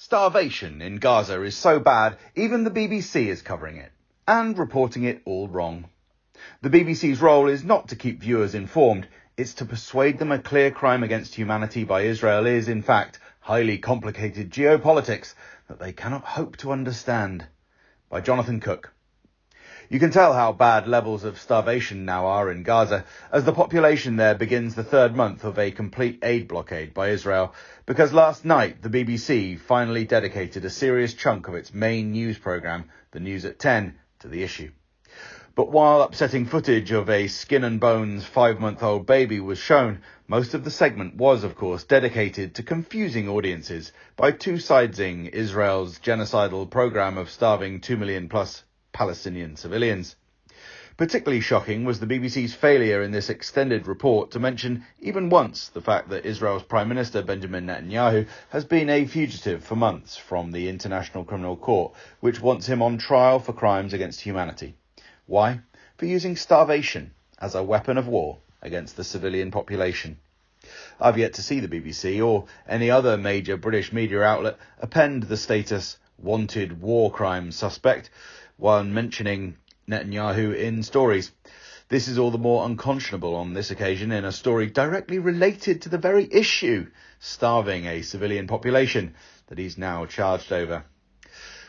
Starvation in Gaza is so bad, even the BBC is covering it, and reporting it all wrong. The BBC's role is not to keep viewers informed, it's to persuade them a clear crime against humanity by Israel is, in fact, highly complicated geopolitics that they cannot hope to understand. By Jonathan Cook. You can tell how bad levels of starvation now are in Gaza as the population there begins the third month of a complete aid blockade by Israel, because last night the BBC finally dedicated a serious chunk of its main news programme, The News at 10, to the issue. But while upsetting footage of a skin and bones 5-month-old baby was shown, most of the segment was, of course, dedicated to confusing audiences by two-siding Israel's genocidal programme of starving 2 million plus Palestinian civilians. Particularly shocking was the BBC's failure in this extended report to mention even once the fact that Israel's Prime Minister Benjamin Netanyahu has been a fugitive for months from the International Criminal Court, which wants him on trial for crimes against humanity. Why? For using starvation as a weapon of war against the civilian population. I've yet to see the BBC or any other major British media outlet append the status wanted war crime suspect while mentioning Netanyahu in stories. This is all the more unconscionable on this occasion in a story directly related to the very issue, starving a civilian population, that he's now charged over.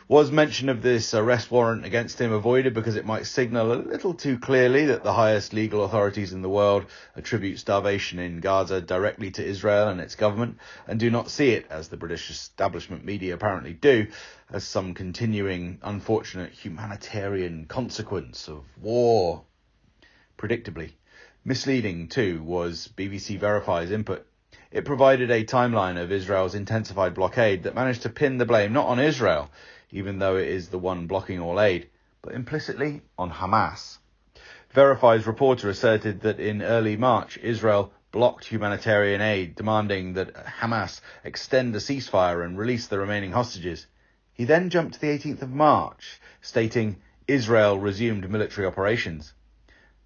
Was mention of this arrest warrant against him avoided because it might signal a little too clearly that the highest legal authorities in the world attribute starvation in Gaza directly to Israel and its government, and do not see it, as the British establishment media apparently do, as some continuing unfortunate humanitarian consequence of war. Predictably, misleading too was BBC Verify's input. It provided a timeline of Israel's intensified blockade that managed to pin the blame not on Israel, even though it is the one blocking all aid, but implicitly on Hamas. Verify's reporter asserted that in early March, Israel blocked humanitarian aid, demanding that Hamas extend the ceasefire and release the remaining hostages. He then jumped to the 18th of March, stating Israel resumed military operations.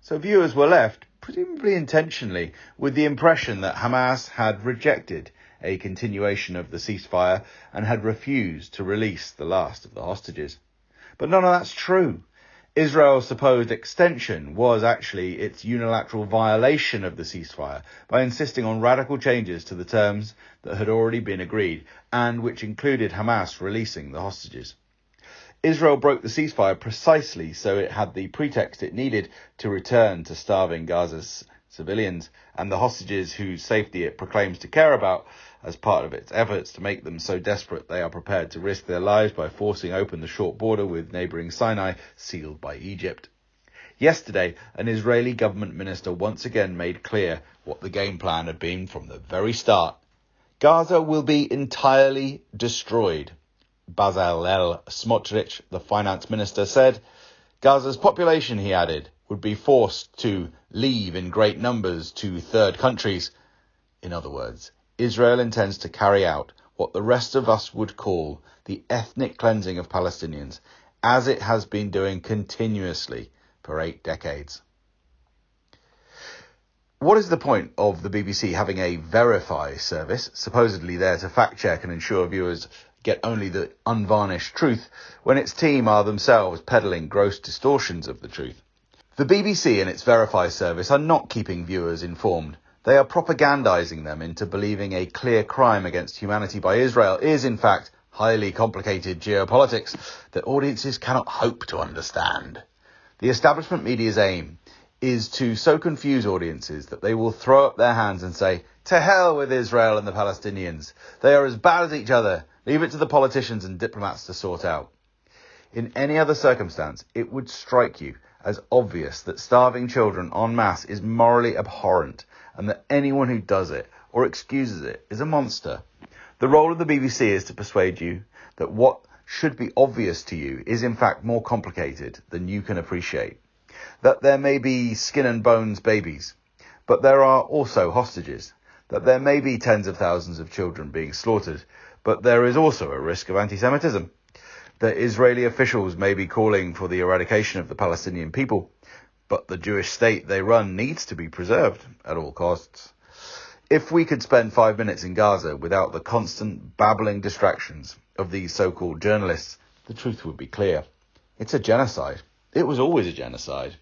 So viewers were left, presumably intentionally, with the impression that Hamas had rejected a continuation of the ceasefire and had refused to release the last of the hostages. But none of that's true. Israel's supposed extension was actually its unilateral violation of the ceasefire by insisting on radical changes to the terms that had already been agreed and which included Hamas releasing the hostages. Israel broke the ceasefire precisely so it had the pretext it needed to return to starving Gaza's civilians and the hostages whose safety it proclaims to care about as part of its efforts to make them so desperate they are prepared to risk their lives by forcing open the short border with neighbouring Sinai sealed by Egypt. Yesterday, an Israeli government minister once again made clear what the game plan had been from the very start. Gaza will be entirely destroyed. Bezalel Smotrich, the finance minister, said. Gaza's population, he added, would be forced to leave in great numbers to third countries. In other words, Israel intends to carry out what the rest of us would call the ethnic cleansing of Palestinians, as it has been doing continuously for 8 decades. What is the point of the BBC having a Verify service, supposedly there to fact-check and ensure viewers get only the unvarnished truth, when its team are themselves peddling gross distortions of the truth? The BBC and its Verify service are not keeping viewers informed. They are propagandizing them into believing a clear crime against humanity by Israel is, in fact, highly complicated geopolitics that audiences cannot hope to understand. The establishment media's aim is to so confuse audiences that they will throw up their hands and say, "To hell with Israel and the Palestinians. They are as bad as each other. Leave it to the politicians and diplomats to sort out." In any other circumstance, it would strike you as obvious that starving children en masse is morally abhorrent, and that anyone who does it or excuses it is a monster. The role of the BBC is to persuade you that what should be obvious to you is in fact more complicated than you can appreciate. That there may be skin and bones babies, but there are also hostages. That there may be tens of thousands of children being slaughtered, but there is also a risk of anti-Semitism. That Israeli officials may be calling for the eradication of the Palestinian people, but the Jewish state they run needs to be preserved at all costs. If we could spend 5 minutes in Gaza without the constant babbling distractions of these so-called journalists, the truth would be clear. It's a genocide. It was always a genocide.